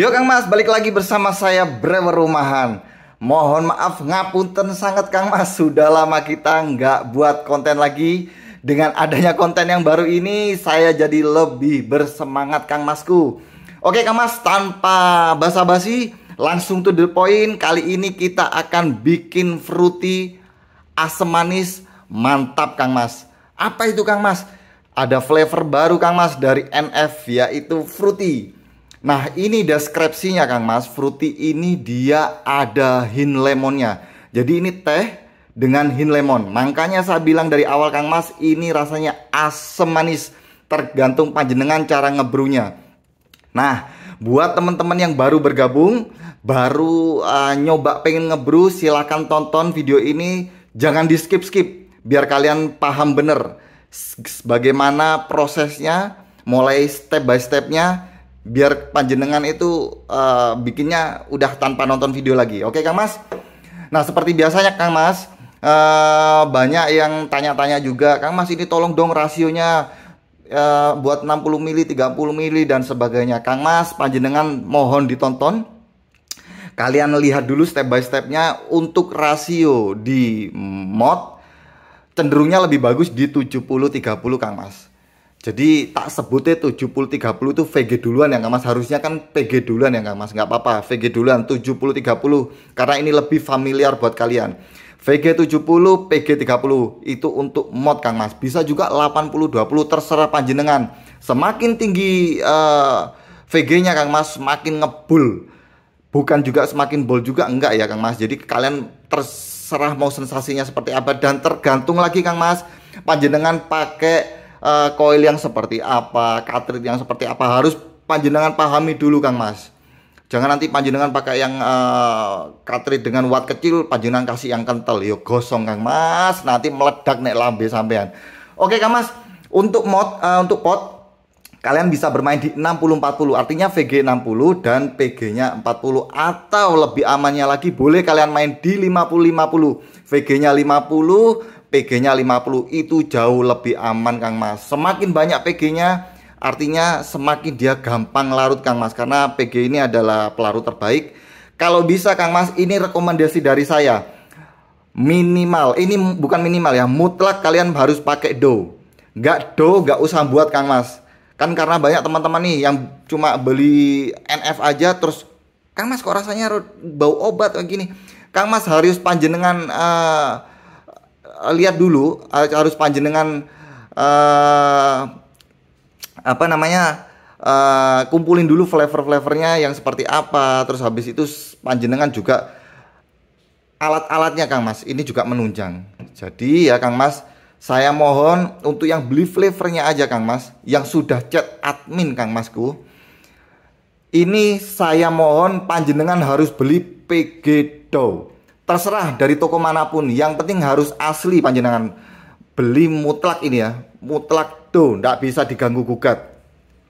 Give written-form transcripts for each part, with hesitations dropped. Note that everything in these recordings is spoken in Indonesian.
Yo Kang Mas, balik lagi bersama saya Brewer Rumahan. Mohon maaf ngapunten sangat Kang Mas, sudah lama kita nggak buat konten lagi. Dengan adanya konten yang baru ini, saya jadi lebih bersemangat Kang Masku. Oke Kang Mas, tanpa basa-basi, langsung to the point. Kali ini kita akan bikin fruity asam manis mantap Kang Mas. Apa itu Kang Mas? Ada flavor baru Kang Mas dari NF, yaitu fruity. Nah ini deskripsinya Kang Mas, fruity ini dia ada hint lemonnya. Jadi ini teh dengan hint lemon. Makanya saya bilang dari awal Kang Mas, ini rasanya asam manis. Tergantung panjenengan cara ngebrunya. Nah buat teman-teman yang baru bergabung, baru nyoba pengen ngebrew, silahkan tonton video ini. Jangan di skip-skip, biar kalian paham bener bagaimana prosesnya, mulai step by stepnya, biar panjenengan itu bikinnya udah tanpa nonton video lagi. Oke Kang Mas. Nah seperti biasanya Kang Mas, banyak yang tanya-tanya juga, Kang Mas ini tolong dong rasionya buat 60 mili, 30 mili dan sebagainya. Kang Mas, panjenengan mohon ditonton. Kalian lihat dulu step by stepnya. Untuk rasio di mod cenderungnya lebih bagus di 70-30 Kang Mas. Jadi tak sebutnya 70-30 itu VG duluan ya Kang Mas. Harusnya kan PG duluan ya Kang Mas. Nggak apa-apa, VG duluan 70-30. Karena ini lebih familiar buat kalian. VG 70, PG 30 itu untuk mod Kang Mas. Bisa juga 80-20, terserah panjenengan. Semakin tinggi VG-nya Kang Mas, semakin ngebul. Bukan juga semakin bol juga, enggak ya Kang Mas. Jadi kalian terserah mau sensasinya seperti apa. Dan tergantung lagi Kang Mas, panjenengan pakai coil yang seperti apa, cartridge yang seperti apa, harus panjenengan pahami dulu Kang Mas. Jangan nanti panjenengan pakai yang cartridge dengan watt kecil, panjenengan kasih yang kental, yo gosong Kang Mas, nanti meledak nek lambe sampean. Oke Kang Mas, untuk mod, untuk pot kalian bisa bermain di 60-40, artinya VG 60 dan PG-nya 40. Atau lebih amannya lagi, boleh kalian main di 50-50, VG-nya 50, PG-nya 50. Itu jauh lebih aman Kang Mas. Semakin banyak PG-nya, artinya semakin dia gampang larut Kang Mas. Karena PG ini adalah pelarut terbaik. Kalau bisa Kang Mas, ini rekomendasi dari saya. Minimal, ini bukan minimal ya, mutlak kalian harus pakai dough. Nggak dough, nggak usah buat Kang Mas. Kan karena banyak teman-teman nih yang cuma beli NF aja terus, Kang Mas kok rasanya bau obat kayak gini. Kang Mas harus panjenengan lihat dulu, harus panjenengan apa namanya, kumpulin dulu flavor-flavornya yang seperti apa. Terus habis itu panjenengan juga alat-alatnya Kang Mas, ini juga menunjang. Jadi ya Kang Mas, saya mohon untuk yang beli flavornya aja Kang Mas, yang sudah chat admin Kang Masku, ini saya mohon panjenengan harus beli PG dough. Terserah dari toko manapun, yang penting harus asli panjenengan. Beli mutlak ini ya, mutlak dough, nggak bisa diganggu gugat.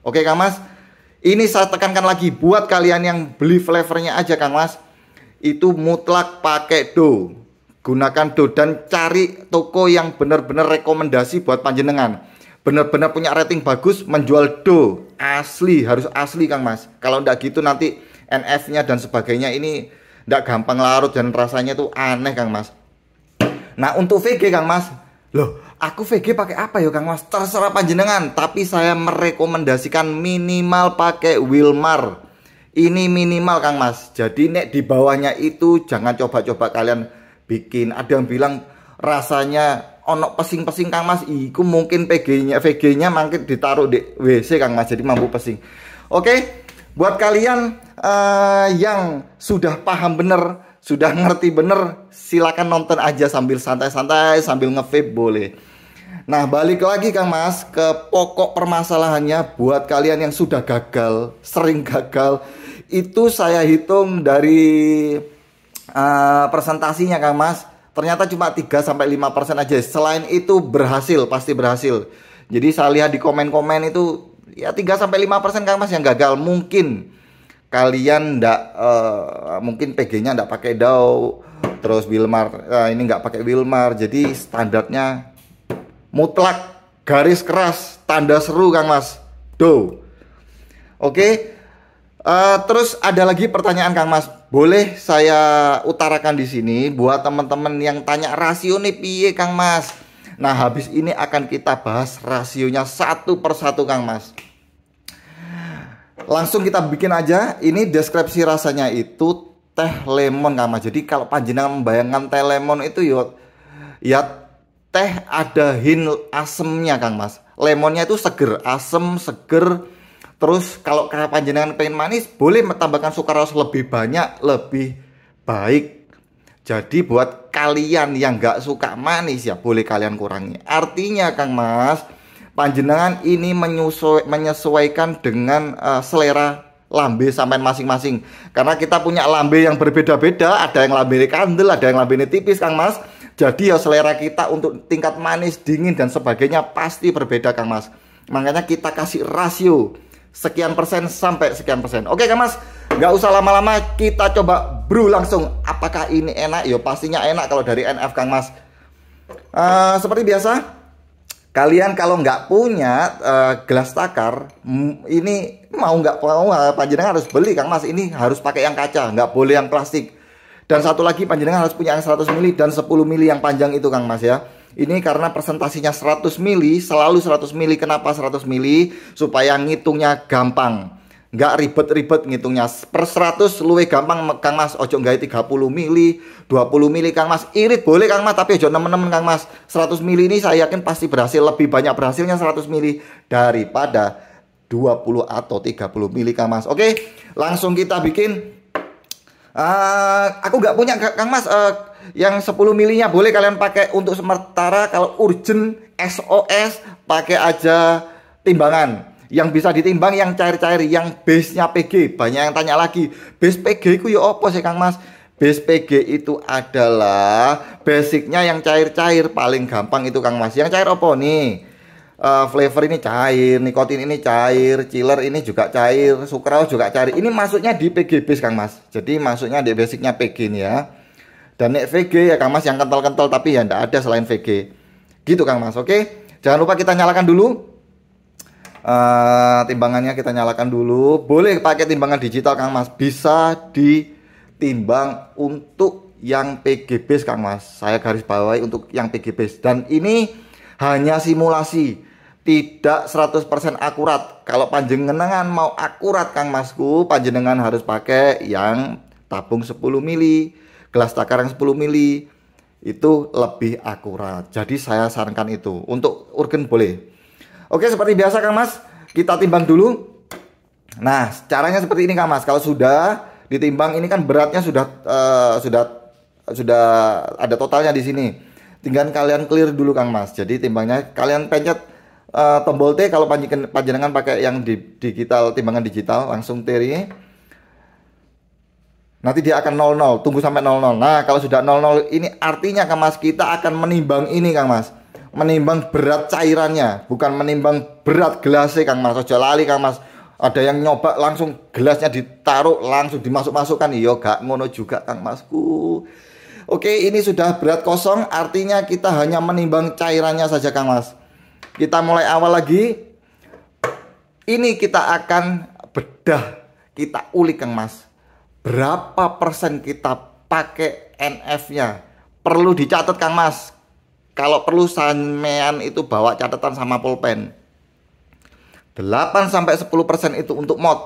Oke Kang Mas, ini saya tekankan lagi buat kalian yang beli flavornya aja Kang Mas, itu mutlak pakai dough. Gunakan dough dan cari toko yang benar-benar rekomendasi buat panjenengan. Benar-benar punya rating bagus, menjual dough asli, harus asli Kang Mas. Kalau ndak gitu nanti NF-nya dan sebagainya ini ndak gampang larut dan rasanya tuh aneh Kang Mas. Nah untuk VG Kang Mas, loh aku VG pakai apa ya Kang Mas? Terserah panjenengan, tapi saya merekomendasikan minimal pakai Wilmar. Ini minimal Kang Mas. Jadi nek di bawahnya itu jangan coba-coba kalian bikin. Ada yang bilang rasanya ono pesing-pesing Kang Mas, iku mungkin VG-nya mungkin ditaruh di WC Kang Mas, jadi mampu pesing. Oke, buat kalian yang sudah paham bener, sudah ngerti bener, silakan nonton aja sambil santai-santai, sambil nge-vape boleh. Nah balik lagi Kang Mas ke pokok permasalahannya. Buat kalian yang sudah gagal, sering gagal, itu saya hitung dari presentasinya Kang Mas, ternyata cuma 3-5% aja. Selain itu berhasil, pasti berhasil. Jadi saya lihat di komen-komen itu ya 3-5% Kang Mas yang gagal. Mungkin kalian ndak mungkin PG-nya ndak pakai dough, terus Wilmar ini nggak pakai Wilmar. Jadi standarnya mutlak, garis keras, tanda seru Kang Mas, dough. Oke. Terus ada lagi pertanyaan Kang Mas, boleh saya utarakan di sini buat teman-teman yang tanya rasio nih piye Kang Mas. Nah, habis ini akan kita bahas rasionya satu persatu Kang Mas. Langsung kita bikin aja. Ini deskripsi rasanya itu teh lemon Kang Mas. Jadi kalau panjenengan membayangkan teh lemon itu ya teh ada hint asemnya Kang Mas. Lemonnya itu seger, asem, seger. Terus kalau panjenengan pengen manis, boleh tambahkan sukralos lebih banyak, lebih baik. Jadi buat kalian yang nggak suka manis ya boleh kalian kurangi. Artinya Kang Mas, panjenengan ini menyesuaikan dengan selera lambe sampai masing-masing. Karena kita punya lambe yang berbeda-beda, ada yang lambe kandel, ada yang lambe tipis Kang Mas. Jadi ya selera kita untuk tingkat manis, dingin dan sebagainya pasti berbeda Kang Mas. Makanya kita kasih rasio sekian persen sampai sekian persen. Oke Kang Mas, nggak usah lama-lama, kita coba brew langsung. Apakah ini enak? Yo pastinya enak kalau dari NF Kang Mas. Seperti biasa, kalian kalau nggak punya gelas takar, ini mau nggak mau panjenengan harus beli Kang Mas. Ini harus pakai yang kaca, nggak boleh yang plastik. Dan satu lagi panjenengan harus punya yang 100 ml dan 10 ml yang panjang itu Kang Mas ya. Ini karena presentasinya 100 ml, selalu 100 ml. Kenapa 100 ml? Supaya ngitungnya gampang, nggak ribet-ribet ngitungnya. Per 100 luwih gampang Kang Mas. Ojo nggawe 30 ml, 20 ml Kang Mas. Irit boleh Kang Mas, tapi ojo nemen-nemen Kang Mas. 100 ml ini saya yakin pasti berhasil. Lebih banyak berhasilnya 100 ml daripada 20 atau 30 ml Kang Mas. Oke, langsung kita bikin. Aku nggak punya Kang Mas. Yang 10 milinya boleh kalian pakai untuk sementara. Kalau urgent SOS pakai aja timbangan yang bisa ditimbang, yang cair-cair, yang base-nya PG. Banyak yang tanya lagi, base PG itu ya apa sih Kang Mas? Base PG itu adalah basicnya yang cair-cair, paling gampang itu Kang Mas. Yang cair apa nih? Flavor ini cair, nikotin ini cair, chiller ini juga cair, sukralos juga cair. Ini masuknya di PG base Kang Mas. Jadi masuknya di basicnya PG nih ya. Dan nek VG ya Kang Mas yang kental-kental, tapi ya ndak ada selain VG. Gitu Kang Mas. Oke. Jangan lupa kita nyalakan dulu. Timbangannya kita nyalakan dulu. Boleh pakai timbangan digital Kang Mas. Bisa ditimbang untuk yang PG base Kang Mas. Saya garis bawahi untuk yang PG base. Dan ini hanya simulasi, tidak 100% akurat. Kalau panjenengan mau akurat Kang Masku, panjenengan harus pakai yang tabung 10 ml, gelas takar yang 10 ml. Itu lebih akurat. Jadi saya sarankan itu. Untuk urgen boleh. Oke, seperti biasa Kang Mas, kita timbang dulu. Nah, caranya seperti ini Kang Mas. Kalau sudah ditimbang, ini kan beratnya sudah ada totalnya di sini. Tinggal kalian clear dulu Kang Mas. Jadi timbangnya kalian pencet tombol T kalau panjenengan pakai yang digital, timbangan digital, langsung T ini. Nanti dia akan 00, tunggu sampai 00. Nah, kalau sudah 00 ini artinya Kang Mas, kita akan menimbang ini Kang Mas. Menimbang berat cairannya, bukan menimbang berat gelasnya Kang Mas. Ojo lali Kang Mas. Ada yang nyoba langsung gelasnya ditaruh, langsung dimasuk-masukkan. Iya gak ngono juga Kang Masku. Oke, ini sudah berat kosong, artinya kita hanya menimbang cairannya saja Kang Mas. Kita mulai awal lagi. Ini kita akan bedah, kita ulik Kang Mas. Berapa persen kita pakai NF-nya? Perlu dicatat Kang Mas. Kalau perlu sampean itu bawa catatan sama pulpen. 8-10% itu untuk mod.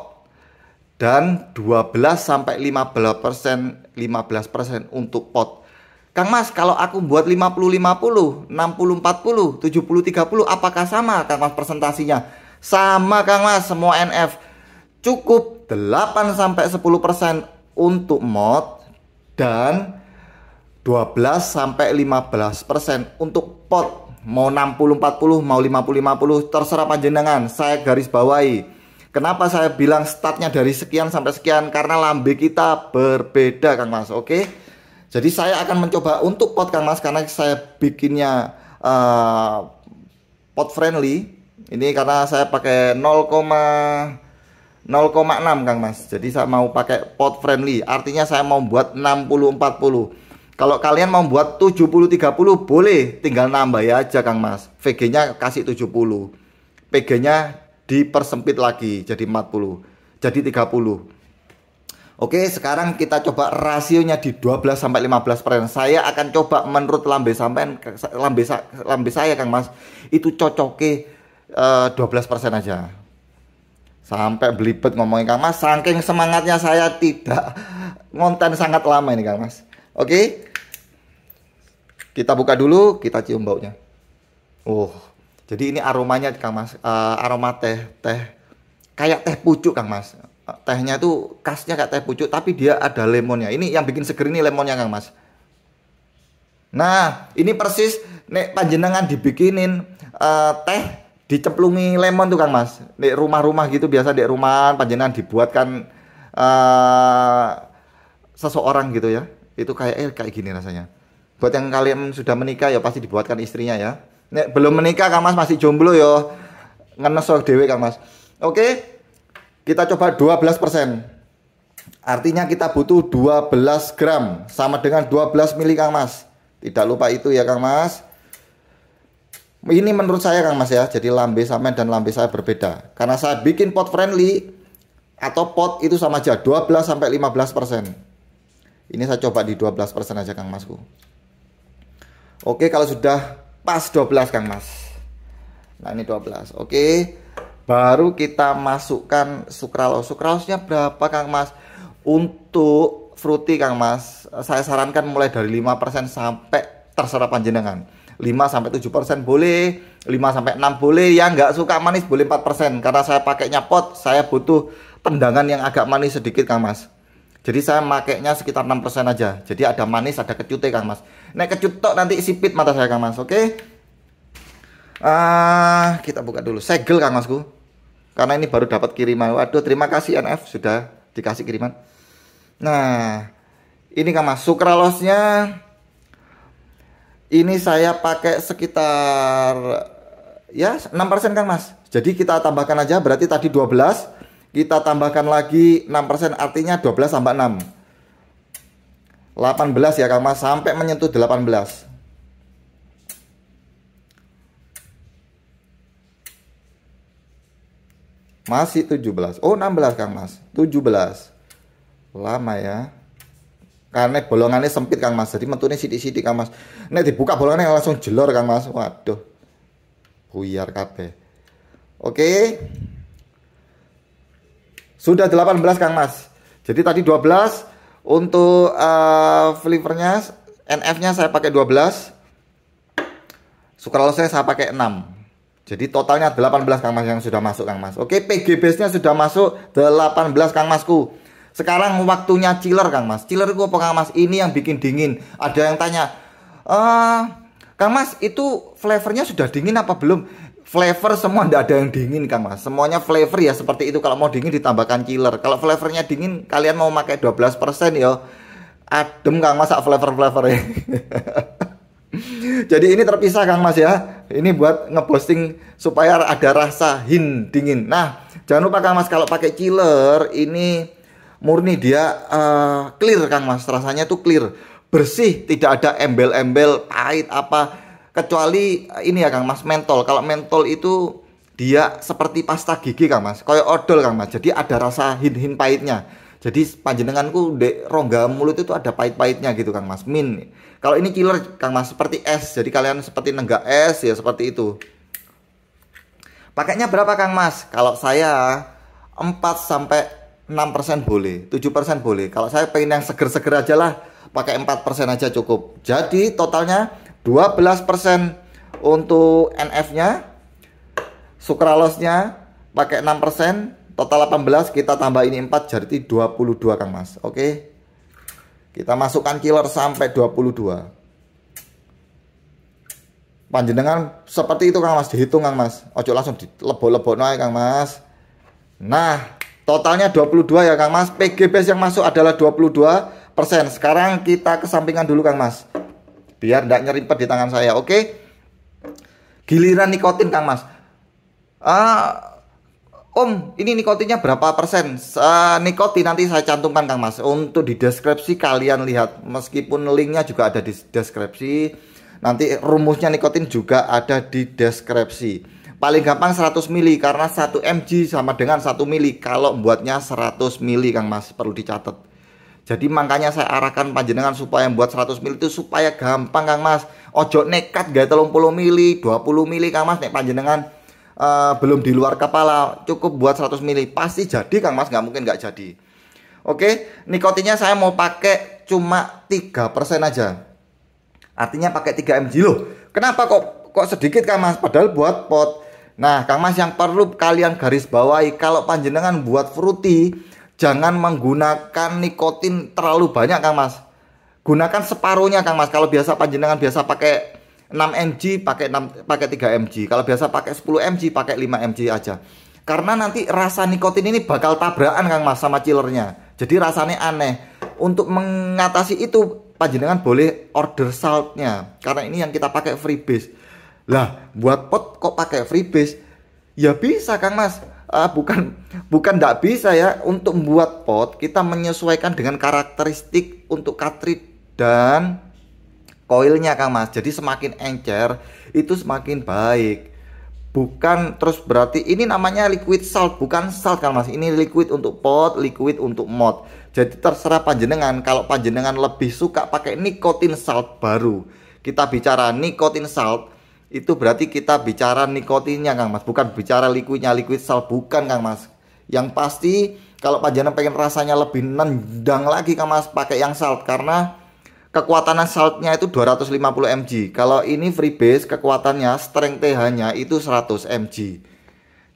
Dan 12-15% untuk pot. Kang Mas, kalau aku buat 50-50, 60-40, 70-30, apakah sama Kang Mas presentasinya? Sama Kang Mas, semua NF. Cukup 8-10% untuk mod dan 12-15% untuk pot. Mau 60-40, mau 50-50, terserah panjenengan. Saya garis bawahi. Kenapa saya bilang startnya dari sekian sampai sekian? Karena lambe kita berbeda Kang Mas. Oke. Jadi saya akan mencoba untuk pot Kang Mas, karena saya bikinnya pot friendly. Ini karena saya pakai 0,6 Kang Mas. Jadi saya mau pakai pot friendly. Artinya saya mau buat 60-40. Kalau kalian mau buat 70-30 boleh, tinggal nambah ya aja Kang Mas. VG-nya kasih 70. PG-nya dipersempit lagi jadi 40. jadi 30. Oke, sekarang kita coba rasionya di 12 sampai 15%. Saya akan coba menurut lambe sampean, lambe saya Kang Mas, itu cocoknya 12% aja. Sampai belibet ngomongin Kang Mas, saking semangatnya saya tidak ngonten sangat lama ini Kang Mas. Oke, kita buka dulu, kita cium baunya. Jadi ini aromanya Kang Mas, aroma teh kayak teh pucuk Kang Mas. Tehnya tuh khasnya kayak teh pucuk, tapi dia ada lemonnya. Ini yang bikin seger ini lemonnya Kang Mas. Nah, ini persis nek panjenengan dibikinin teh dicemplungi lemon tuh Kang Mas. Nek rumah-rumah gitu biasa di rumah panjenengan dibuatkan seseorang gitu ya. Itu kayak gini rasanya. Buat yang kalian sudah menikah ya pasti dibuatkan istrinya ya. Nek belum menikah Kang Mas masih jomblo ya. Ngenesok dewe Kang Mas. Oke. Kita coba 12%. Artinya kita butuh 12 gram. Sama dengan 12 mili Kang Mas. Tidak lupa itu ya Kang Mas. Ini menurut saya Kang Mas ya. Jadi lambe sampean dan lambe saya berbeda. Karena saya bikin pot friendly. Atau pot itu sama aja. 12 sampai 15%. Ini saya coba di 12% aja Kang Masku. Oke, kalau sudah pas 12 Kang Mas. Nah ini 12. Oke. Baru kita masukkan sukralos. Sukralosnya berapa Kang Mas? Untuk fruity Kang Mas, saya sarankan mulai dari 5% sampai terserah panjenengan. 5 sampai 7% boleh, 5 sampai 6 boleh. Yang nggak suka manis boleh 4%. Karena saya pakainya pot, saya butuh tendangan yang agak manis sedikit Kang Mas. Jadi saya makainya sekitar 6% aja. Jadi ada manis, ada kecutnya Kang Mas. Nek kecut tok nanti sipit mata saya Kang Mas. Oke. Kita buka dulu. Segel Kang Masku. Karena ini baru dapat kiriman. Waduh, terima kasih NF sudah dikasih kiriman. Nah, ini Kang Mas, sukralosnya ini saya pakai sekitar ya 6% Kang Mas. Jadi kita tambahkan aja, berarti tadi 12, kita tambahkan lagi 6%, artinya 12 tambah 6. 18 ya Kang Mas, sampai menyentuh 18. Masih 17. Oh 16 Kang Mas. 17. Lama ya. Karena bolongannya sempit Kang Mas. Jadi mentunya sidik-sidik Kang Mas. Nek dibuka bolongannya langsung jelor Kang Mas. Waduh. Buyar kabeh. Oke. Sudah 18 Kang Mas. Jadi tadi 12. Untuk flavornya NF-nya saya pakai 12. Sukralosnya saya pakai 6. Jadi totalnya 18 Kang Mas yang sudah masuk Kang Mas. Oke, PG base-nya sudah masuk 18 Kang Masku. Sekarang waktunya chiller Kang Mas. Chiller itu apa Kang Mas? Ini yang bikin dingin. Ada yang tanya, Kang Mas itu flavornya sudah dingin apa belum? Flavor semua tidak ada yang dingin Kang Mas. Semuanya flavor ya seperti itu. Kalau mau dingin ditambahkan chiller. Kalau flavornya dingin kalian mau pakai 12% ya. Adem Kang Mas flavor-flavornya. Jadi ini terpisah Kang Mas ya. Ini buat ngeposting supaya ada rasa dingin. Nah, jangan lupa Kang Mas kalau pakai chiller ini murni dia clear Kang Mas. Rasanya tuh clear, bersih, tidak ada embel-embel pahit apa. Kecuali ini ya Kang Mas, mentol. Kalau mentol itu dia seperti pasta gigi Kang Mas, kayak odol Kang Mas. Jadi ada rasa hin pahitnya. Jadi panjenenganku dek rongga mulut itu ada pahit-pahitnya gitu Kang Mas. Min. Kalau ini killer Kang Mas seperti es. Jadi kalian seperti nenggak es ya seperti itu. Pakainya berapa Kang Mas? Kalau saya 4 sampai 6% boleh, 7% boleh. Kalau saya pengen yang seger-seger aja lah, pakai 4% aja cukup. Jadi totalnya 12% untuk NF-nya. Sukralosnya pakai 6%. Total 18, kita tambah ini 4 jadi 22 Kang Mas. Oke. Kita masukkan killer sampai 22. Panjenengan seperti itu Kang Mas, dihitung Kang Mas. Ojo langsung dilebok-lebok naik Kang Mas. Nah, totalnya 22 ya Kang Mas. PG base yang masuk adalah 22%. Sekarang kita kesampingan dulu Kang Mas. Biar tidak nyeripet di tangan saya. Oke. Giliran nikotin Kang Mas. Om, ini nikotinnya berapa persen? Nikotin nanti saya cantumkan Kang Mas. Untuk di deskripsi kalian lihat. Meskipun linknya juga ada di deskripsi. Nanti rumusnya nikotin juga ada di deskripsi. Paling gampang 100 mili karena 1 mg sama dengan 1 mili kalau buatnya 100 mili Kang Mas, perlu dicatat. Jadi makanya saya arahkan panjenengan supaya buat 100 mili itu supaya gampang Kang Mas. Ojo nekat gak 30 mili, 20 mili Kang Mas, nek panjenengan belum di luar kepala, cukup buat 100 mili pasti jadi Kang Mas, nggak mungkin nggak jadi. Oke, nikotinnya saya mau pakai cuma 3% aja. Artinya pakai 3 mg loh. Kenapa kok sedikit Kang Mas? Padahal buat pot. Nah, Kang Mas, yang perlu kalian garis bawahi, kalau panjenengan buat fruity, jangan menggunakan nikotin terlalu banyak Kang Mas. Gunakan separuhnya Kang Mas. Kalau biasa panjenengan biasa pakai 6 mg, pakai 3 mg. Kalau biasa pakai 10 mg, pakai 5 mg aja. Karena nanti rasa nikotin ini bakal tabrakan Kang Mas sama chillernya. Jadi rasanya aneh. Untuk mengatasi itu, panjenengan boleh order saltnya. Karena ini yang kita pakai freebase. Lah, buat pot kok pakai freebase? Ya bisa Kang Mas. Bukan nggak bisa ya. Untuk membuat pot kita menyesuaikan dengan karakteristik untuk cartridge dan koilnya Kang Mas. Jadi semakin encer itu semakin baik. Bukan terus berarti ini namanya liquid salt, bukan salt Kang Mas. Ini liquid untuk pot, liquid untuk mod. Jadi terserah panjenengan. Kalau panjenengan lebih suka pakai nikotin salt baru, kita bicara nikotin salt, itu berarti kita bicara nikotinnya Kang Mas, bukan bicara liquidnya. Liquid salt bukan Kang Mas. Yang pasti kalau panjenengan pengen rasanya lebih nendang lagi Kang Mas, pakai yang salt karena kekuatan saltnya itu 250 mg. Kalau ini freebase kekuatannya strength TH-nya itu 100 mg.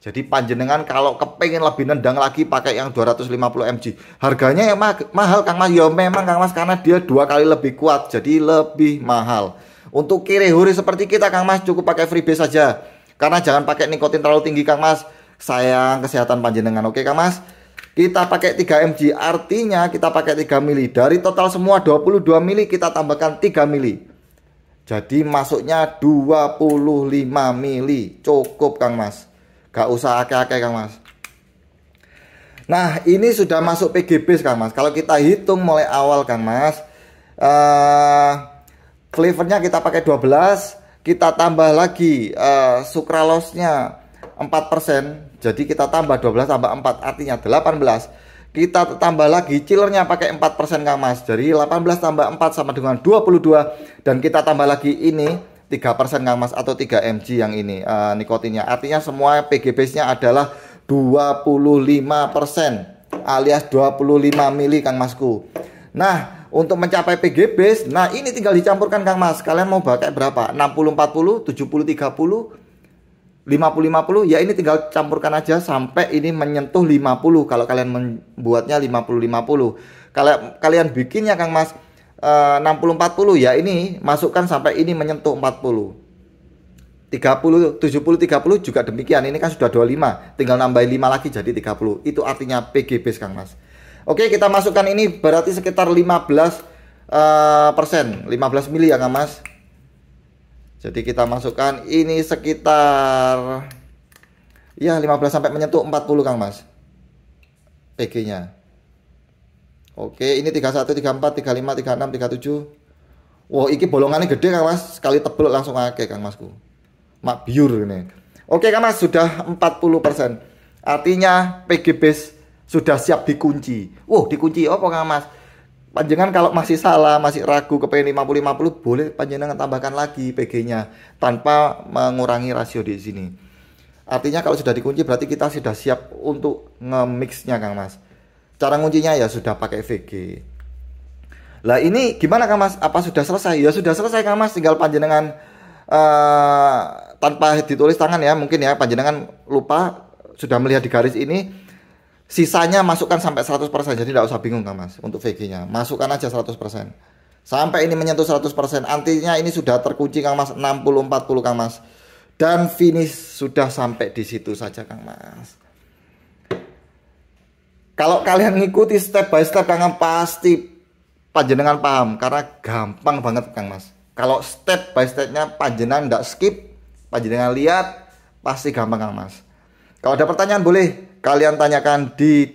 Jadi panjenengan kalau kepengen lebih nendang lagi pakai yang 250 mg. Harganya yang mahal Kang Mas. Ya memang Kang Mas, karena dia 2 kali lebih kuat, jadi lebih mahal. Untuk kirehuri seperti kita Kang Mas, cukup pakai freebase saja. Karena jangan pakai nikotin terlalu tinggi Kang Mas. Sayang kesehatan panjenengan. Oke Kang Mas. Kita pakai 3 mg, artinya kita pakai 3 mili. Dari total semua 22 mili kita tambahkan 3 mili. Jadi masuknya 25 mili. Cukup Kang Mas. Gak usah ake-ake Kang Mas. Nah, ini sudah masuk PGB Kang Mas. Kalau kita hitung mulai awal Kang Mas, flavornya kita pakai 12, kita tambah lagi sukralosnya 4%. Jadi kita tambah 12 tambah 4 artinya 18. Kita tambah lagi chillernya pakai 4% Kang Mas. Jadi 18 tambah 4 sama dengan 22. Dan kita tambah lagi ini 3% Kang Mas, atau 3 mg yang ini nikotinnya. Artinya semua PGB nya adalah 25% alias 25 mili Kang Masku. Nah, untuk mencapai PGB, nah ini tinggal dicampurkan Kang Mas. Kalian mau pakai berapa? 60 40, 70 30, 50-50, ya ini tinggal campurkan aja sampai ini menyentuh 50. Kalau kalian membuatnya 50-50. Kalau kalian bikinnya Kang Mas 60-40, ya ini masukkan sampai ini menyentuh 40. 30, 70-30 juga demikian. Ini kan sudah 25, tinggal nambahin 5 lagi jadi 30. Itu artinya PGB Kang Mas. Oke, kita masukkan ini berarti sekitar 15%, 15 mili ya Kang Mas. Jadi kita masukkan ini sekitar ya 15 sampai menyentuh 40 Kang Mas. PG-nya. Oke, ini 31, 34, 35, 36, 37. Wow, ini bolongannya gede Kang Mas. Sekali tebel langsung akeh Kang Masku. Mak biur ini. Oke Kang Mas, sudah 40%. Artinya PGB sudah siap dikunci. Dikunci apa Kang Mas? Panjenengan kalau masih salah, masih ragu kepengen 50-50, boleh panjenengan tambahkan lagi PG-nya tanpa mengurangi rasio di sini. Artinya kalau sudah dikunci berarti kita sudah siap untuk nge-mixnya Kang Mas. Cara nguncinya ya sudah pakai VG. Lah ini gimana Kang Mas? Apa sudah selesai? Ya sudah selesai Kang Mas, tinggal panjenengan tanpa ditulis tangan ya, mungkin ya panjenengan lupa sudah melihat di garis ini. Sisanya masukkan sampai 100%. Jadi tidak usah bingung Kang Mas untuk VG-nya. Masukkan aja 100%. Sampai ini menyentuh 100%. Artinya ini sudah terkunci Kang Mas, 60-40 Kang Mas. Dan finish sudah sampai di situ saja Kang Mas. Kalau kalian ngikuti step by step Kang Mas, pasti panjenengan paham karena gampang banget Kang Mas. Kalau step by stepnya panjenengan tidak skip, panjenengan lihat, pasti gampang Kang Mas. Kalau ada pertanyaan boleh kalian tanyakan di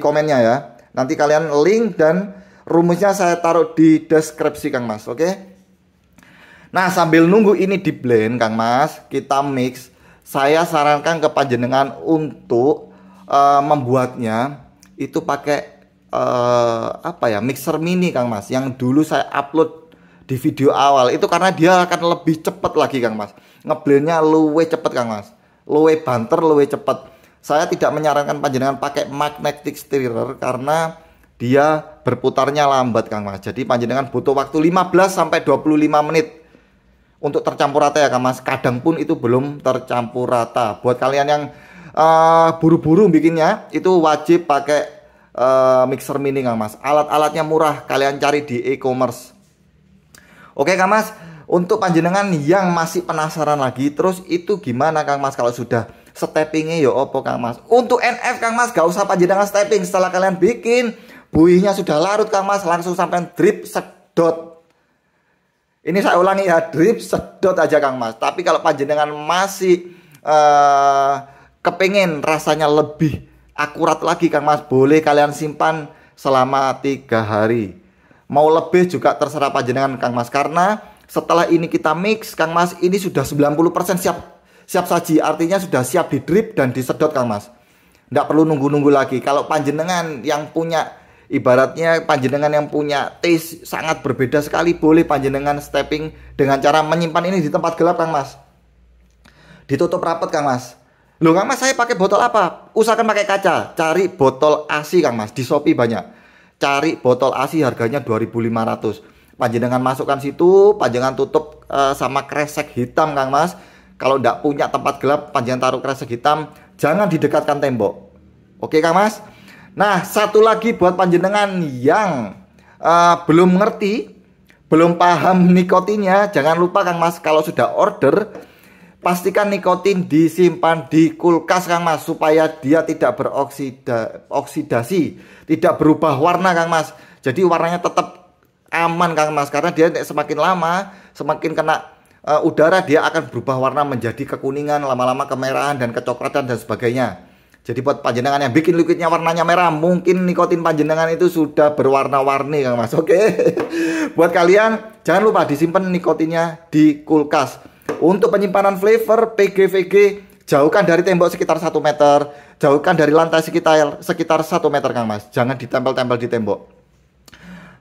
komennya ya. Nanti kalian link dan rumusnya saya taruh di deskripsi Kang Mas, oke? Nah, sambil nunggu ini di blend Kang Mas, kita mix. saya sarankan ke panjenengan untuk membuatnya itu pakai apa ya, mixer mini Kang Mas, yang dulu saya upload di video awal itu, karena dia akan lebih cepet lagi Kang Mas, ngeblendnya luwe cepet Kang Mas, luwe banter, luwe cepet. Saya tidak menyarankan panjenengan pakai magnetic stirrer karena dia berputarnya lambat Kang Mas. Jadi panjenengan butuh waktu 15 sampai 25 menit untuk tercampur rata ya Kang Mas. Kadang pun itu belum tercampur rata. Buat kalian yang buru-buru bikinnya, itu wajib pakai mixer mini Kang Mas. Alat-alatnya murah, kalian cari di e-commerce. Oke Kang Mas, untuk panjenengan yang masih penasaran lagi, terus itu gimana Kang Mas kalau sudah steppingnya ya opo Kang Mas? Untuk NF Kang Mas, gak usah panjenengan stepping. Setelah kalian bikin, buihnya sudah larut Kang Mas, langsung sampai drip sedot. Ini saya ulangi ya, drip sedot aja Kang Mas. Tapi kalau panjenengan masih kepingin rasanya lebih akurat lagi Kang Mas, boleh kalian simpan selama 3 hari. Mau lebih juga terserah panjenengan Kang Mas. Karena setelah ini kita mix Kang Mas, ini sudah 90% siap saji. Artinya sudah siap di drip dan disedot Kang Mas. Nggak perlu nunggu-nunggu lagi. Kalau panjenengan yang punya, ibaratnya panjenengan yang punya taste sangat berbeda sekali, boleh panjenengan stepping dengan cara menyimpan ini di tempat gelap Kang Mas. Ditutup rapat Kang Mas. Loh Kang Mas, saya pakai botol apa? Usahakan pakai kaca. Cari botol ASI Kang Mas, di Shopee banyak. Cari botol ASI, harganya 2.500. Panjenengan masukkan situ, panjenengan tutup sama kresek hitam Kang Mas. Kalau nggak punya tempat gelap, panjenengan taruh kresek hitam. Jangan didekatkan tembok. Oke Kang Mas. Nah, satu lagi buat panjenengan yang belum ngerti, belum paham nikotinnya, jangan lupa Kang Mas, kalau sudah order, pastikan nikotin disimpan di kulkas Kang Mas, supaya dia tidak beroksidasi, tidak berubah warna Kang Mas. Jadi warnanya tetap aman Kang Mas, karena dia semakin lama, semakin kena udara, dia akan berubah warna menjadi kekuningan, lama-lama kemerahan dan kecoklatan dan sebagainya. Jadi buat panjenengan yang bikin liquidnya warnanya merah, mungkin nikotin panjenengan itu sudah berwarna-warni Kang Mas. Oke. Buat kalian, jangan lupa disimpan nikotinnya di kulkas. Untuk penyimpanan flavor PGVG, jauhkan dari tembok sekitar 1 meter, jauhkan dari lantai sekitar 1 meter Kang Mas. Jangan ditempel-tempel di tembok.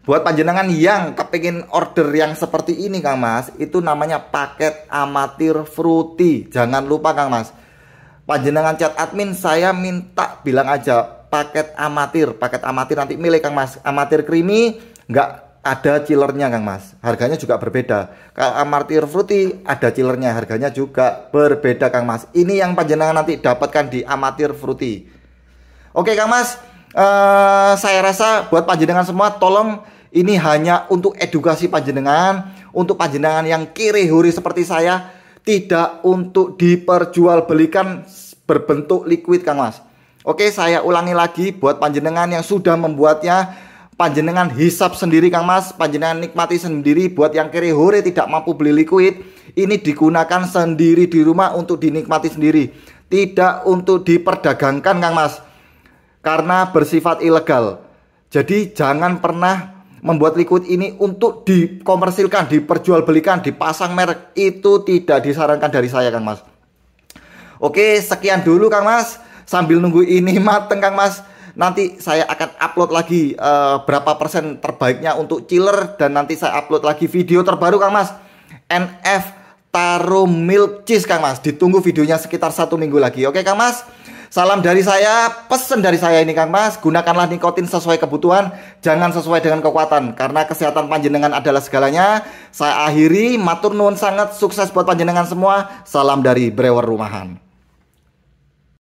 Buat panjenengan yang kepingin order yang seperti ini Kang Mas, itu namanya paket amatir fruity. Jangan lupa Kang Mas, panjenengan chat admin, saya minta bilang aja paket amatir. Paket amatir nanti milih Kang Mas. Amatir creamy nggak ada chillernya Kang Mas, harganya juga berbeda. Kalau amatir fruity ada chillernya, harganya juga berbeda Kang Mas. Ini yang panjenengan nanti dapatkan di amatir fruity. Oke Kang Mas, saya rasa buat panjenengan semua, tolong ini hanya untuk edukasi panjenengan, untuk panjenengan yang kiri huri seperti saya, tidak untuk diperjualbelikan berbentuk liquid Kang Mas. Oke, saya ulangi lagi buat panjenengan yang sudah membuatnya, panjenengan hisap sendiri Kang Mas, panjenengan nikmati sendiri. Buat yang kiri hore tidak mampu beli liquid, ini digunakan sendiri di rumah untuk dinikmati sendiri, tidak untuk diperdagangkan Kang Mas, karena bersifat ilegal. Jadi jangan pernah membuat liquid ini untuk dikomersilkan, diperjualbelikan, dipasang merek. Itu tidak disarankan dari saya Kang Mas. Oke, sekian dulu Kang Mas. Sambil nunggu ini mateng Kang Mas, nanti saya akan upload lagi berapa persen terbaiknya untuk chiller. Dan nanti saya upload lagi video terbaru Kang Mas, NF Taro Milk Cheese Kang Mas. Ditunggu videonya sekitar 1 minggu lagi. Oke Kang Mas, salam dari saya, pesan dari saya ini Kang Mas, gunakanlah nikotin sesuai kebutuhan, jangan sesuai dengan kekuatan, karena kesehatan panjenengan adalah segalanya. Saya akhiri, matur nuwun sangat, sukses buat panjenengan semua. Salam dari Brewer Rumahan.